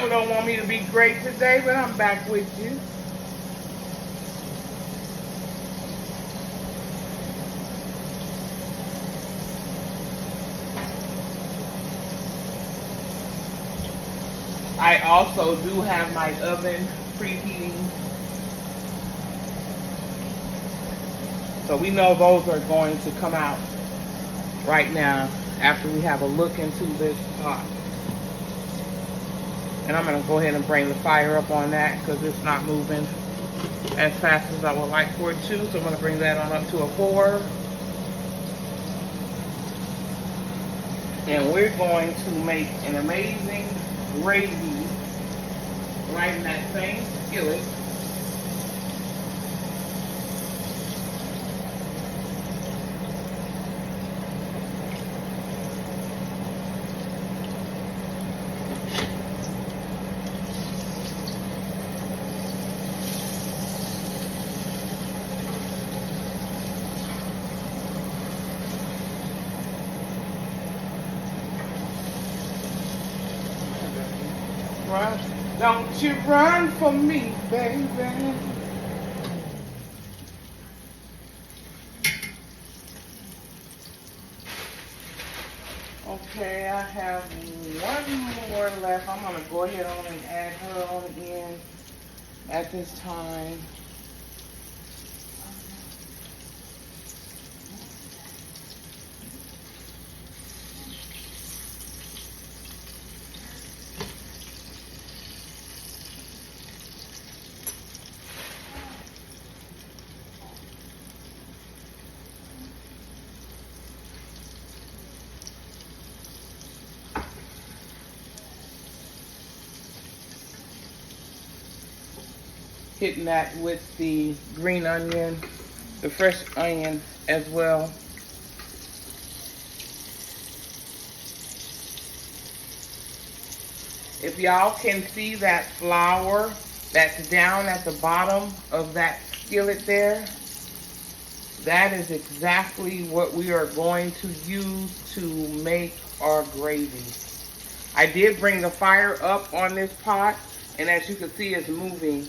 devil don't want me to be great today, but I'm back with you. I also do have my oven preheating. So we know those are going to come out right now after we have a look into this pot. And I'm going to go ahead and bring the fire up on that because it's not moving as fast as I would like for it to. So I'm going to bring that on up to a 4. And we're going to make an amazing gravy right in that same skillet. Run. Don't you run from me, baby. Okay, I have one more left. I'm going to go ahead on and add her on in at this time. Hitting that with the green onion, the fresh onion as well. If y'all can see that flour that's down at the bottom of that skillet there, that is exactly what we are going to use to make our gravy. I did bring the fire up on this pot, and as you can see, it's moving.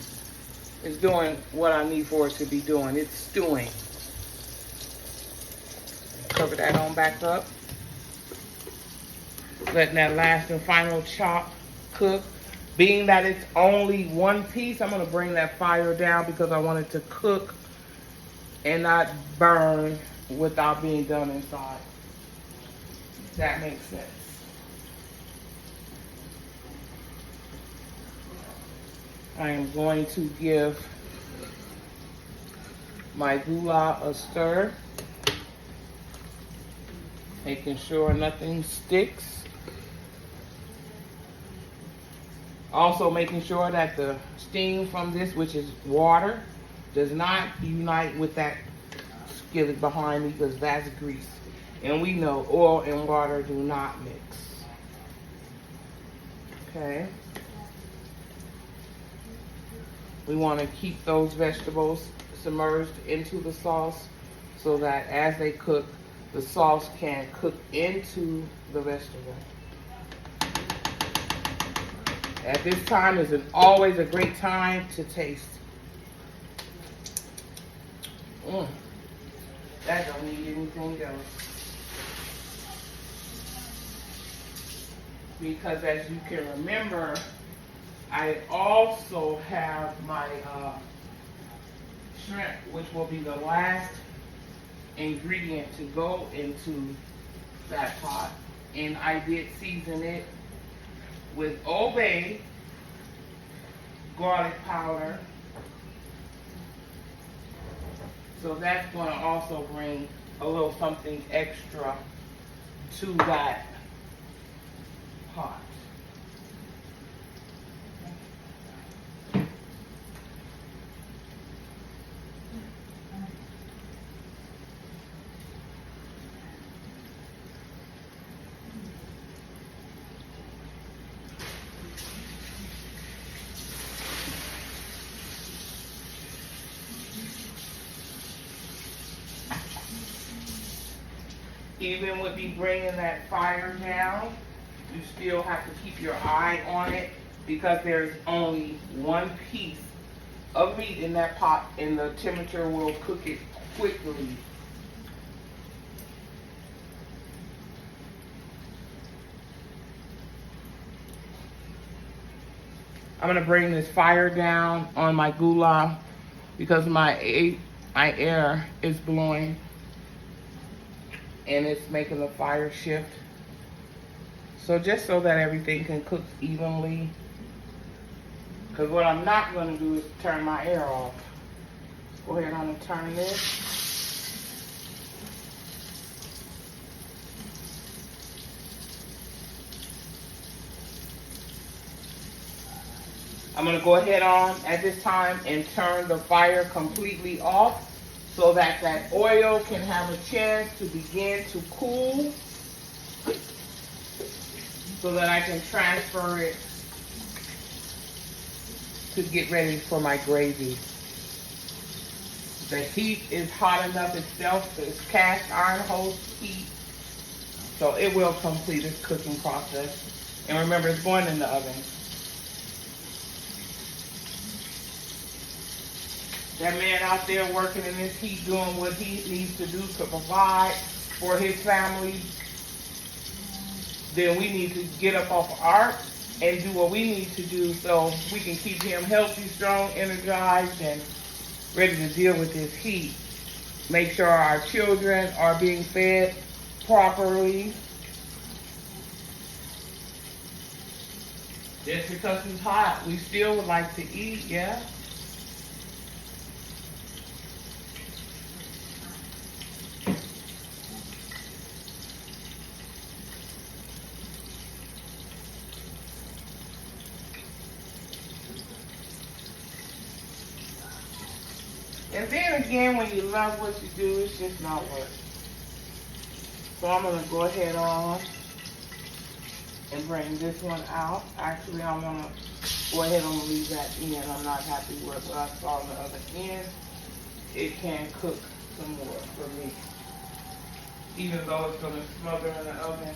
It's doing what I need for it to be doing. It's stewing. Cover that on back up. Letting that last and final chop cook. Being that it's only one piece, I'm going to bring that fire down because I want it to cook and not burn without being done inside. If that makes sense. I am going to give my goulash a stir, making sure nothing sticks. Also making sure that the steam from this, which is water, does not unite with that skillet behind me because that's grease. And we know oil and water do not mix. Okay. We want to keep those vegetables submerged into the sauce so that as they cook, the sauce can cook into the vegetable. At this time is always a great time to taste. That don't need anything else. Because as you can remember, I also have my shrimp, which will be the last ingredient to go into that pot. And I did season it with Old Bay, garlic powder. So that's going to also bring a little something extra to that pot. Even with me bringing that fire down, you still have to keep your eye on it because there's only one piece of meat in that pot and the temperature will cook it quickly. I'm gonna bring this fire down on my goulash because my air is blowing and it's making the fire shift. So just so that everything can cook evenly. Because what I'm not gonna do is turn my air off. Go ahead on and turn this. I'm gonna go ahead on at this time and turn the fire completely off so that that oil can have a chance to begin to cool so that I can transfer it to get ready for my gravy. The heat is hot enough itself, it's cast iron hose heat, so it will complete its cooking process. And remember, it's going in the oven. That man out there working in this heat, doing what he needs to do to provide for his family, then we need to get up off our and do what we need to do so we can keep him healthy, strong, energized, and ready to deal with this heat. Make sure our children are being fed properly. Just because it's hot, we still would like to eat, yeah? And then again, when you love what you do, it's just not work. So I'm going to go ahead on and bring this one out. Actually, I'm going to go ahead and leave that in. I'm not happy with what I saw on the other end. It can cook some more for me. Even though it's going to smother in the oven,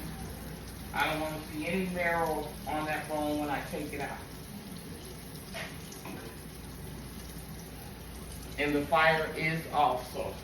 I don't want to see any marrow on that bone when I take it out. And the fire is off, so.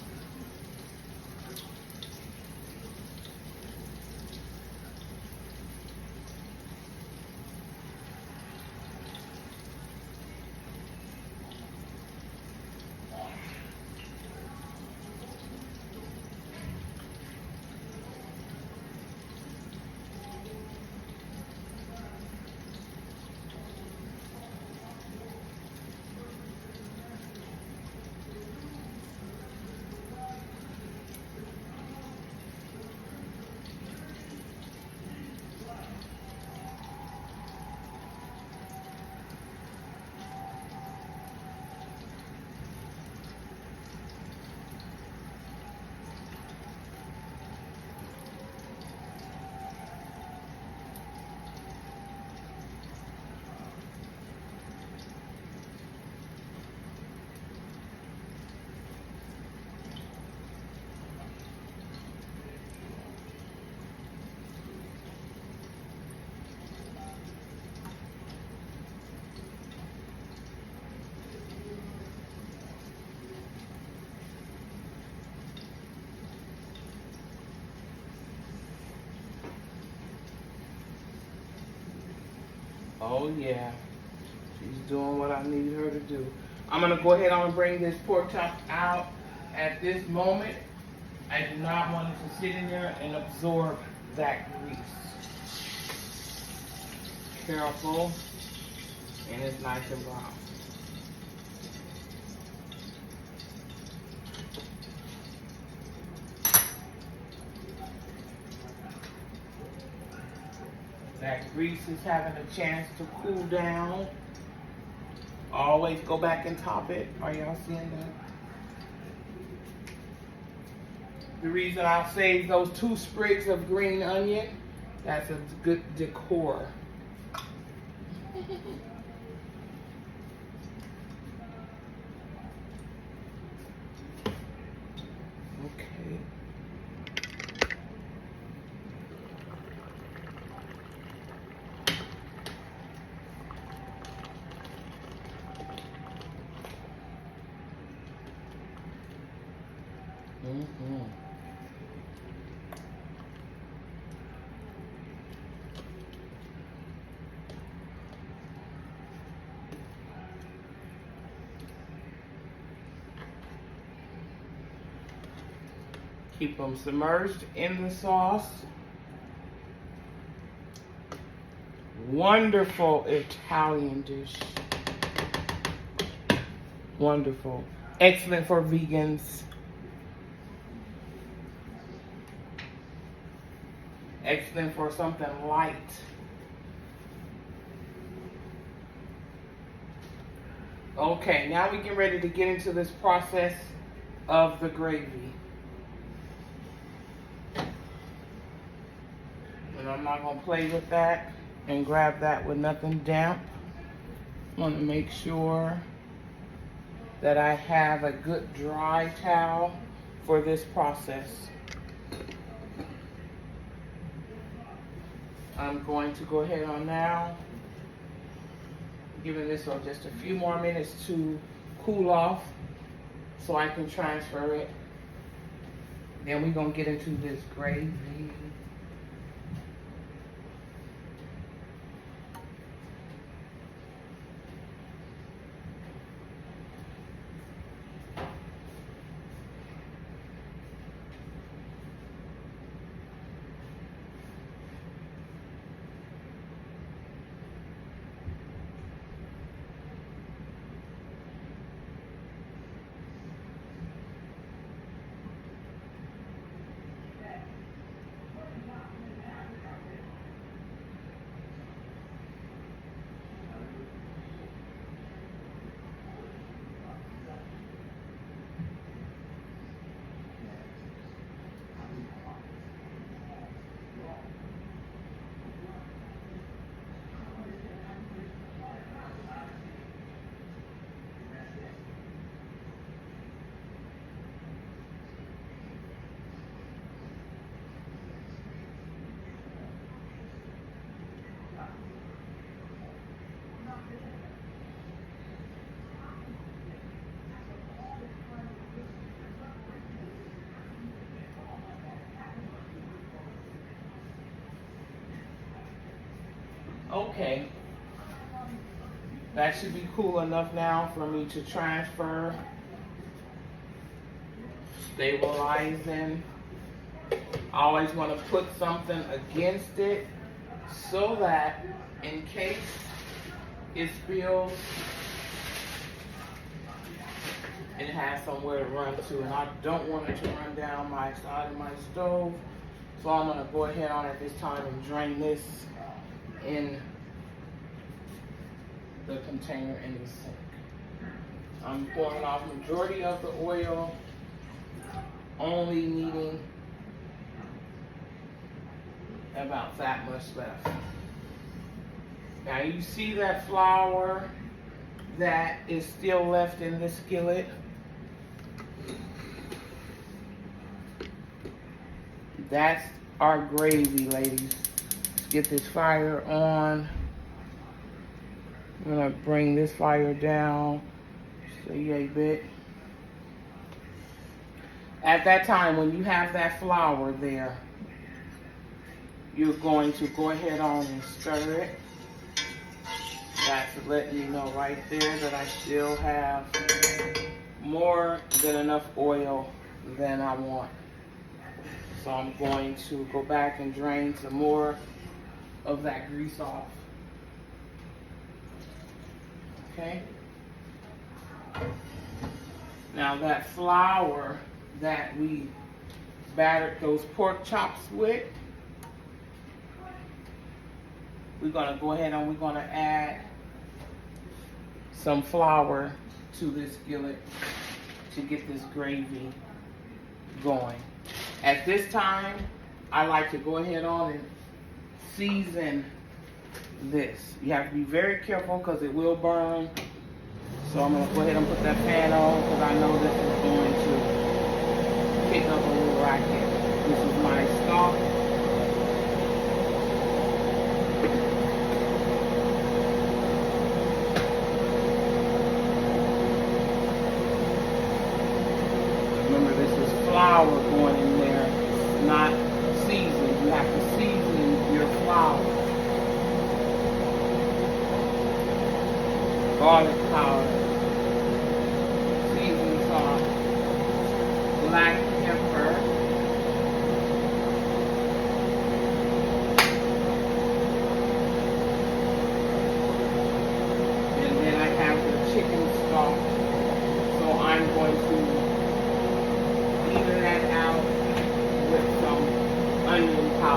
Oh yeah, she's doing what I need her to do. I'm gonna go ahead and bring this pork chop out at this moment. I do not want it to sit in there and absorb that grease. Careful, and it's nice and brown. That grease is having a chance to cool down. Always go back and top it. Are y'all seeing that? The reason I saved those 2 sprigs of green onion, that's a good decor. Okay. Keep them submerged in the sauce. Wonderful Italian dish. Wonderful. Excellent for vegans. Excellent for something light. Okay, now we get ready to get into this process of the gravy. And I'm not going to play with that and grab that with nothing damp. I want to make sure that I have a good dry towel for this process. I'm going to go ahead on now, giving this just a few more minutes to cool off so I can transfer it. Then we're going to get into this gravy. Okay, that should be cool enough now for me to transfer, stabilizing. I always want to put something against it so that in case it spills, it has somewhere to run to, and I don't want it to run down my side of my stove. So I'm going to go ahead on at this time and drain this in the container in the sink. I'm pouring off majority of the oil, only needing about that much left. Now you see that flour that is still left in the skillet? That's our gravy, ladies. Let's get this fire on. I'm gonna bring this fire down just a bit. At that time, when you have that flour there, you're going to go ahead on and stir it. That's letting you know right there that I still have more than enough oil than I want. So I'm going to go back and drain some more of that grease off. Okay. Now that flour that we battered those pork chops with, we're gonna go ahead and we're gonna add some flour to this skillet to get this gravy going. At this time, I like to go ahead on and season this. You have to be very careful because it will burn. So I'm going to go ahead and put that pan on because I know this is going to pick up a little racket. This is my stock. Remember, this is flour going in there, not seasoned. You have to season your flour. Garlic powder, seasoning salt, black pepper,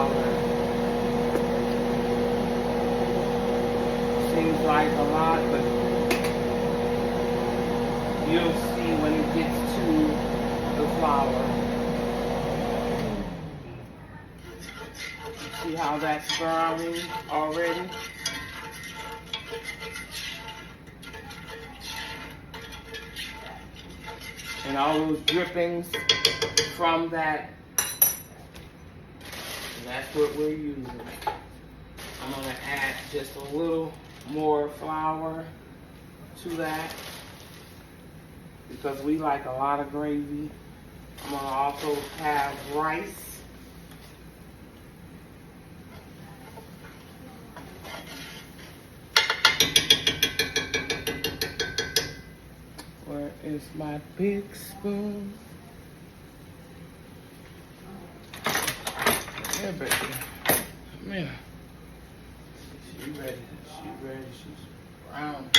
flour. Seems like a lot, but you'll see when it gets to the flour. See how that's browning already? And all those drippings from that, and that's what we're using. I'm gonna add just a little more flour to that because we like a lot of gravy. I'm gonna also have rice. Where is my big spoon? Yeah, baby. Come here. She ready. She ready. She's brown.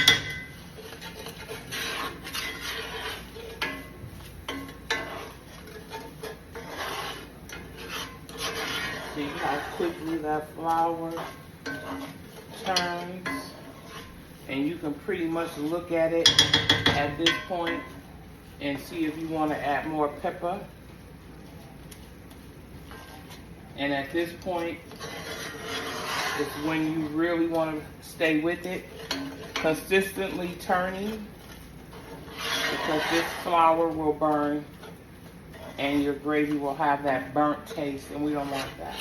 See how quickly that flour turns? And you can pretty much look at it at this point and see if you want to add more pepper. And at this point is when you really want to stay with it, consistently turning, because this flour will burn and your gravy will have that burnt taste, and we don't want that.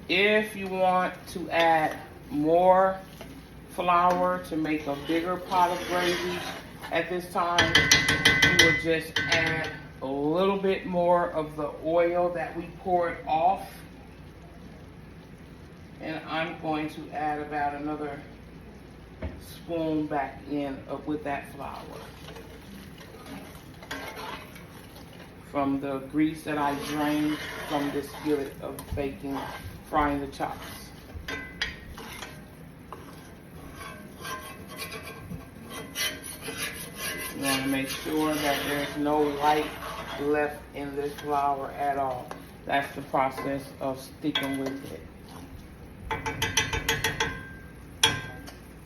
If you want to add more flour to make a bigger pot of gravy at this time, you will just add a little bit more of the oil that we poured off. And I'm going to add about another spoon back in with that flour from the grease that I drained from this skillet of baking, frying the chops. You want to make sure that there's no white left in this flour at all. That's the process of sticking with it.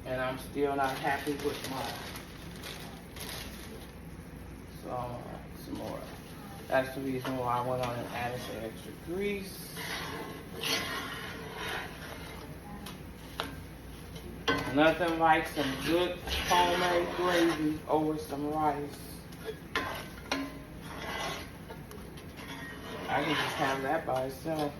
And I'm still not happy with mine. So I'm gonna add some more. That's the reason why I went on and added some extra grease. Nothing like some good homemade gravy over some rice. I can just have that by itself.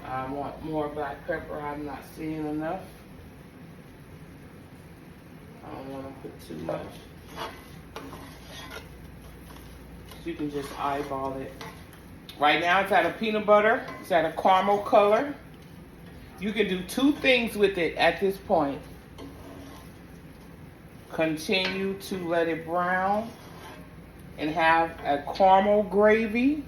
I want more black pepper. I'm not seeing enough. I don't want to put too much. So you can just eyeball it. Right now it's at a peanut butter. It's at a caramel color. You can do two things with it at this point. Continue to let it brown and have a caramel gravy.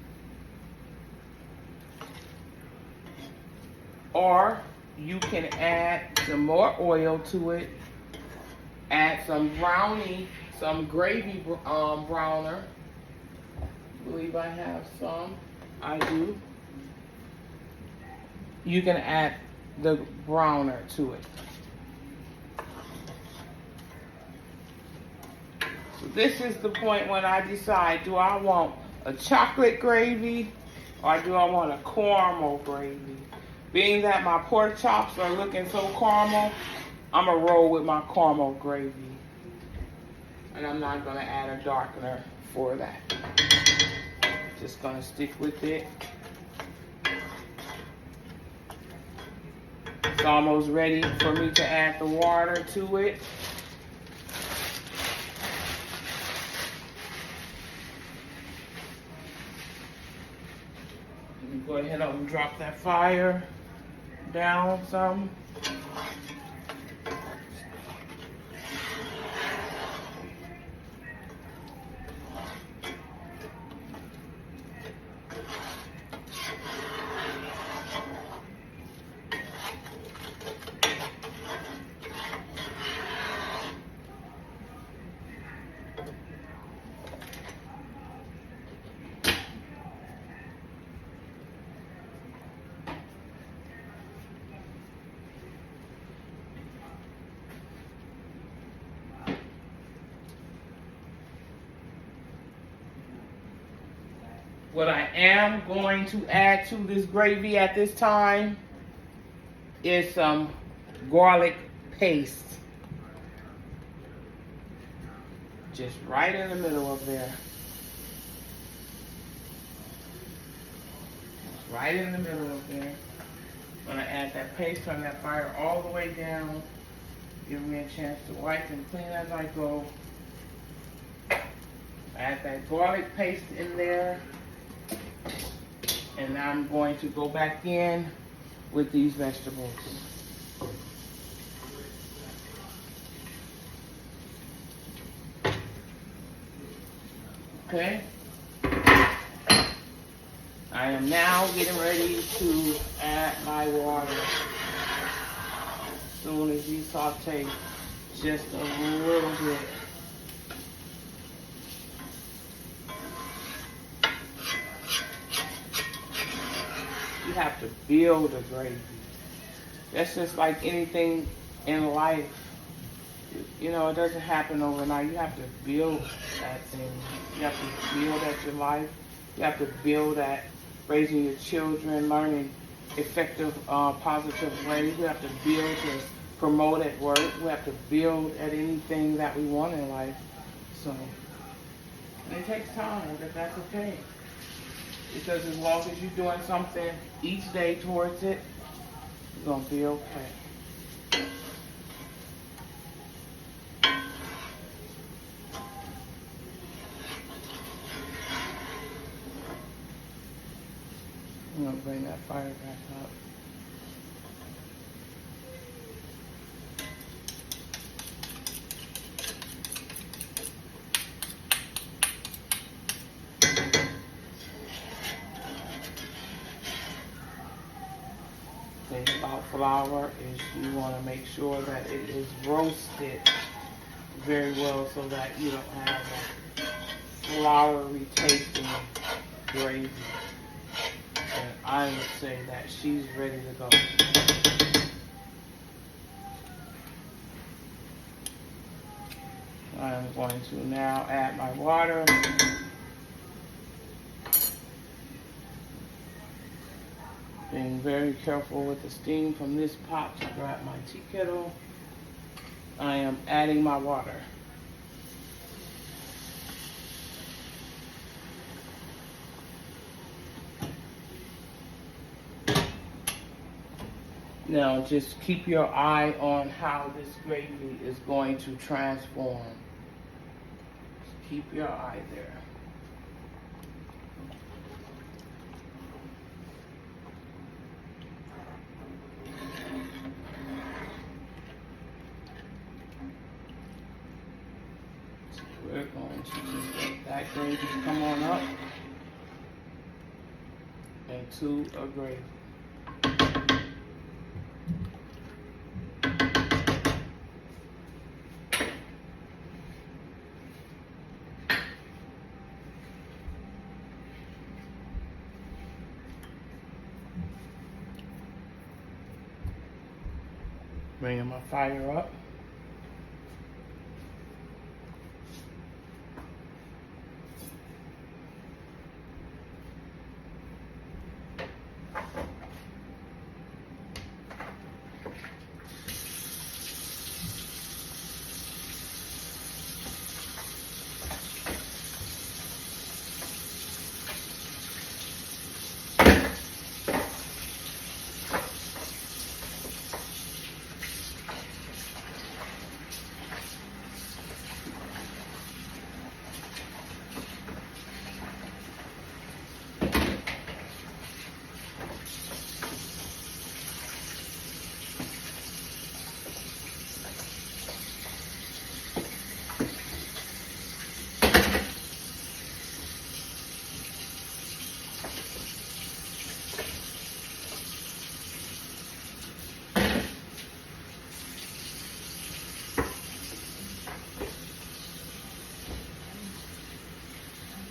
Or you can add some more oil to it. Add some brownie, some gravy browner. I believe I have some. I do. You can add the browner to it. So this is the point when I decide, do I want a chocolate gravy or do I want a caramel gravy? Being that my pork chops are looking so caramel, I'm going to roll with my caramel gravy. And I'm not going to add a darkener for that. Just going to stick with it. It's almost ready for me to add the water to it. Go ahead and drop that fire down some. What I am going to add to this gravy at this time is some garlic paste. Just right in the middle of there. Just right in the middle of there. I'm gonna add that paste, turn that fire all the way down. Give me a chance to wipe and clean as I go. Add that garlic paste in there. And now I'm going to go back in with these vegetables. Okay. I am now getting ready to add my water. As soon as you saute just a little bit. You have to build a gravy. That's just like anything in life. You know, it doesn't happen overnight. You have to build that thing. You have to build at your life. You have to build at raising your children, learning effective, positive ways. We have to build to promote at work. We have to build at anything that we want in life. So, and it takes time, but that's okay. Because as long as you're doing something each day towards it, you're going to be okay. I'm going to bring that fire back up. The thing about flour is you want to make sure that it is roasted very well so that you don't have a floury tasting gravy. And I would say that she's ready to go. I'm going to now add my water. Being very careful with the steam from this pot to grab my tea kettle. I am adding my water. Now just keep your eye on how this gravy is going to transform. Just keep your eye there. We're going to just let that gravy come on up into a gravy. Bringing my fire up.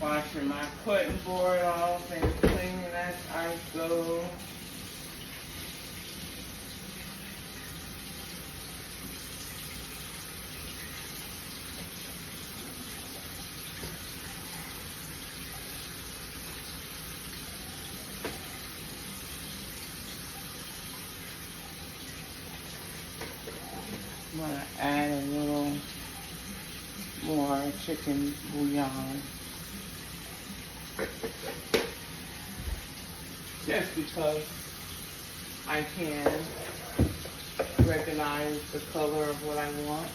Washing my cutting board off and cleaning as I go. I'm going to add a little more chicken bouillon. Just because I can recognize the color of what I want.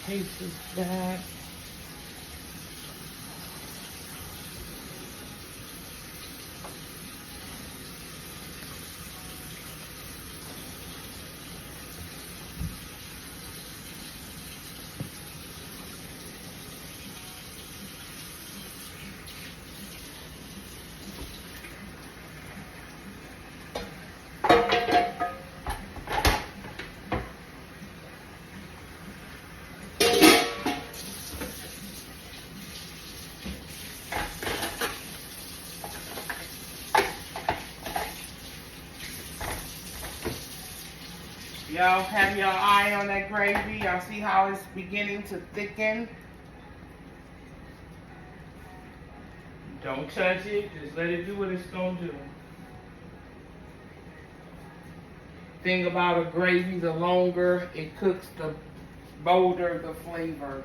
Pieces back. Y'all have your eye on that gravy. Y'all see how it's beginning to thicken? Don't touch it. Just let it do what it's going to do. Thing about a gravy, the longer it cooks, the bolder the flavor.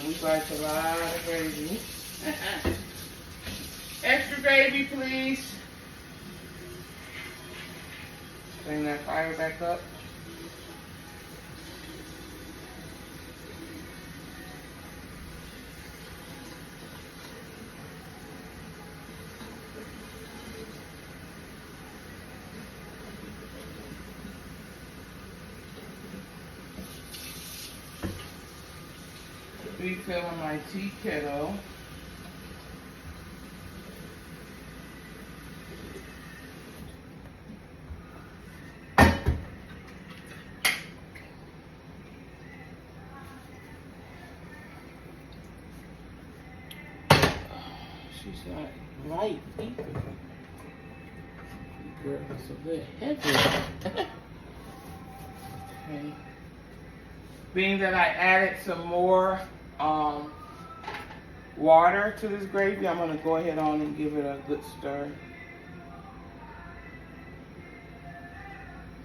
We like a lot of gravy. Extra gravy, please. Bring that fire back up. Refilling my tea kettle. She's not light either. Girl, it's a bit heavy. Okay. Being that I added some more water to this gravy, I'm going to go ahead on and give it a good stir.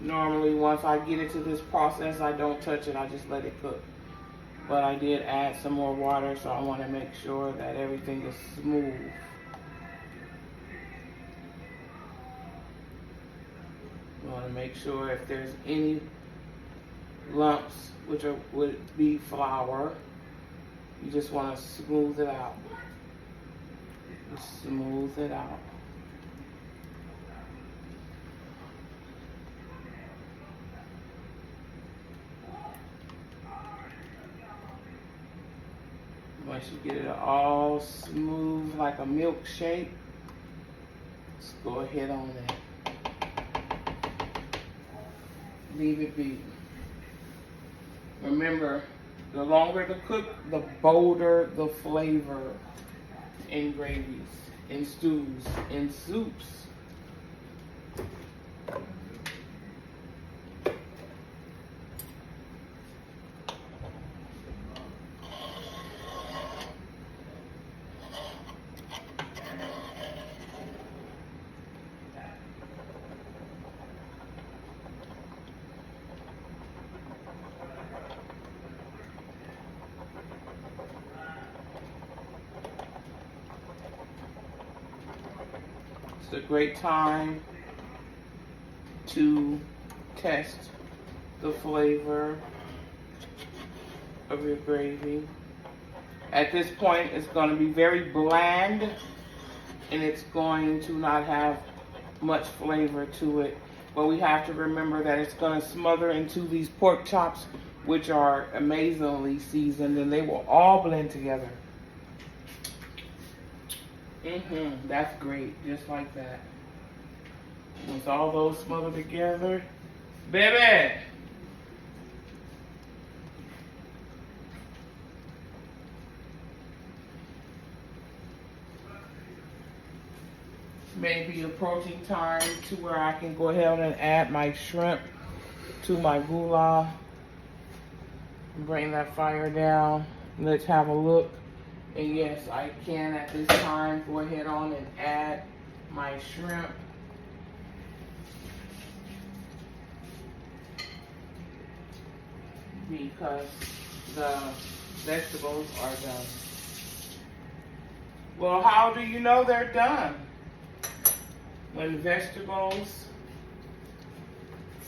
Normally, once I get into this process, I don't touch it. I just let it cook. But I did add some more water, so I want to make sure that everything is smooth. I want to make sure if there's any lumps, which would be flour, you just want to smooth it out. Just smooth it out. Once you get it all smooth like a milkshake, just go ahead on that. Leave it be. Remember, the longer to cook, the bolder the flavor in gravies, in stews, in soups. It's a great time to test the flavor of your gravy. At this point, it's going to be very bland and it's going to not have much flavor to it. But we have to remember that it's going to smother into these pork chops, which are amazingly seasoned, and they will all blend together. That's great, just like that. Once all those smother together, baby. Maybe approaching time to where I can go ahead and add my shrimp to my goulash. Bring that fire down. Let's have a look. And yes, I can at this time go ahead on and add my shrimp. Because the vegetables are done. Well, how do you know they're done? When vegetables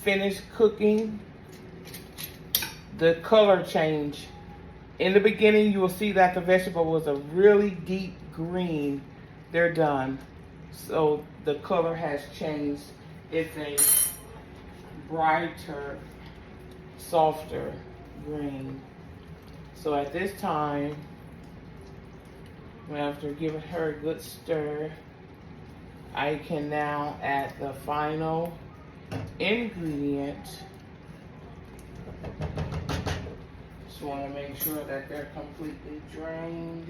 finish cooking, the color change. In the beginning, you will see that the vegetable was a really deep green. They're done. So the color has changed. It's a brighter, softer green. So at this time, after giving her a good stir, I can now add the final ingredient. Just want to make sure that they're completely drained.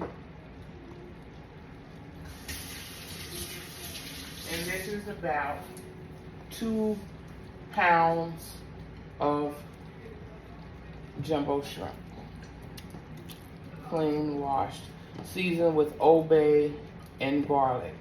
And this is about 2 pounds of jumbo shrimp. Clean, washed, seasoned with Old Bay and garlic.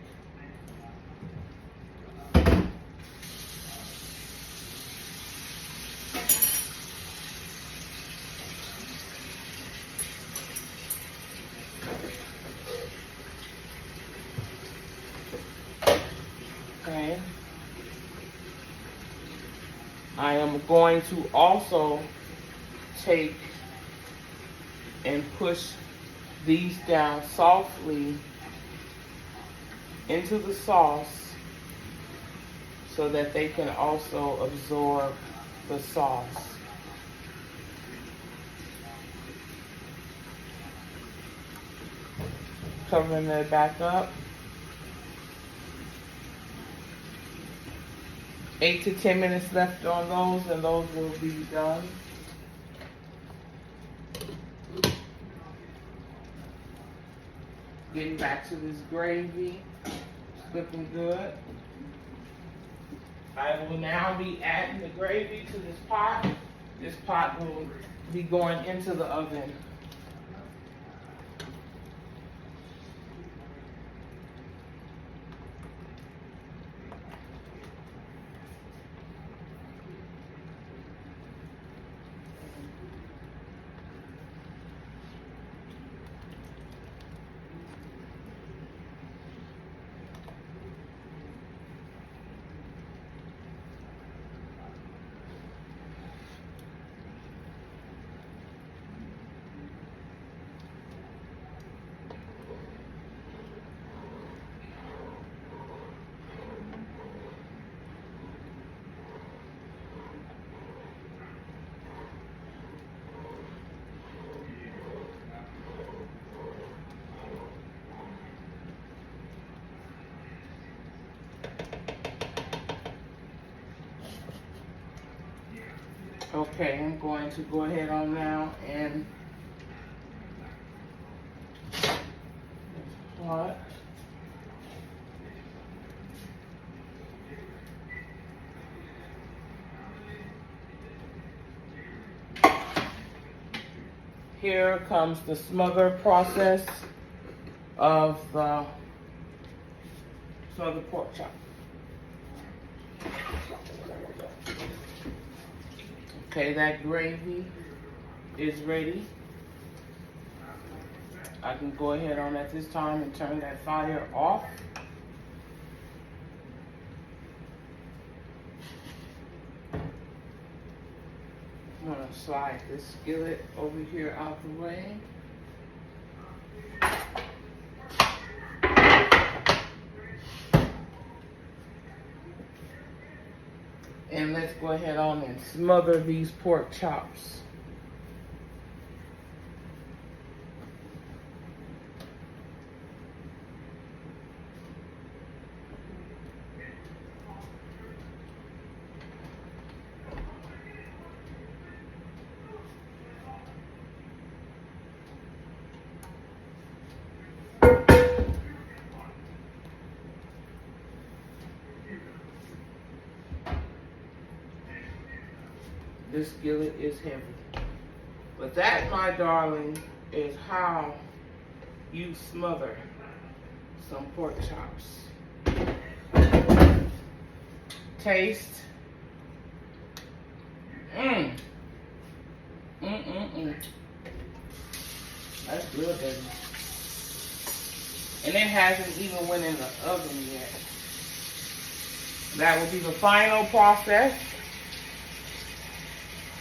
Okay. I am going to also take and push these down softly into the sauce so that they can also absorb the sauce. Covering it back up. 8 to 10 minutes left on those, and those will be done. Getting back to this gravy, it's looking good. I will now be adding the gravy to this pot. This pot will be going into the oven. Okay, I'm going to go ahead on now and what? Here comes the smother process of the smothered pork chop. Okay, that gravy is ready. I can go ahead on at this time and turn that fire off. I'm gonna slide this skillet over here out the way. And let's go ahead on and smother these pork chops. This skillet is heavy. But that, my darling, is how you smother some pork chops. Taste. That's good, baby. And it hasn't even went in the oven yet. That will be the final process.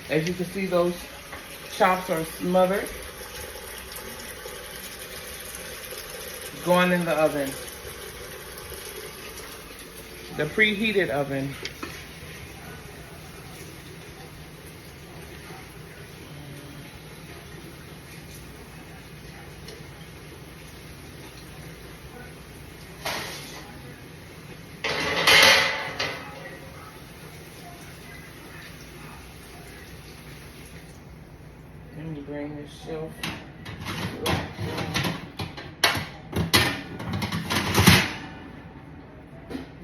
As you can see, those chops are smothered. Going in the oven. The preheated oven. Let me bring this shelf.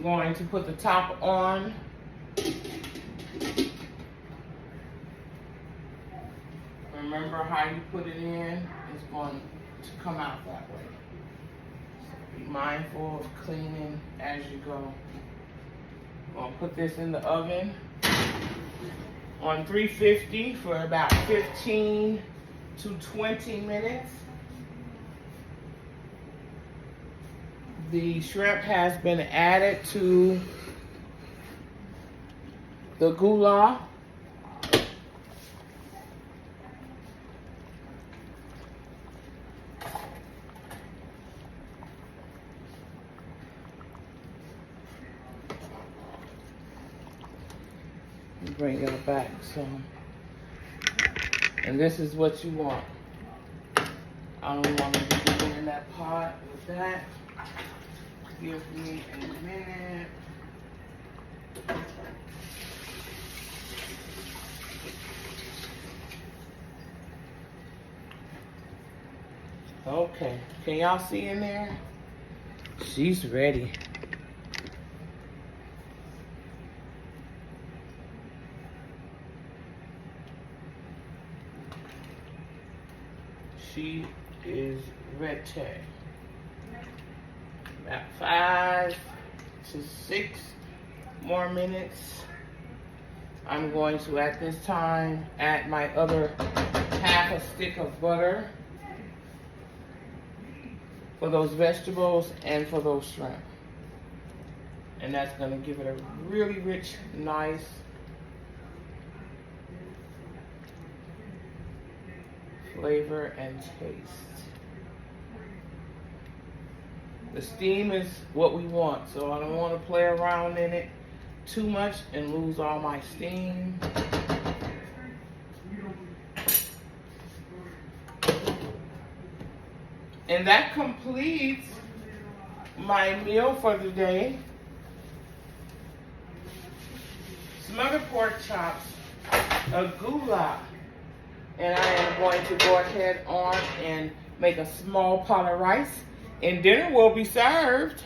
Going to put the top on. Remember how you put it in, it's going to come out that way. So be mindful of cleaning as you go. I'm going to put this in the oven on 350 for about 15 to 20 minutes. The shrimp has been added to the goulash. Bring it back some. And this is what you want. I don't want to be getting in that pot with that. Give me a minute. Okay, can y'all see in there? She's ready. She is ready. About 5 to 6 more minutes. I'm going to, at this time, add my other half a stick of butter for those vegetables and for those shrimp. And that's going to give it a really rich, nice flavor and taste. The steam is what we want, so I don't want to play around in it too much and lose all my steam. And that completes my meal for the day. Smothered pork chops, a goulash, and I am going to go ahead on and make a small pot of rice, and dinner will be served.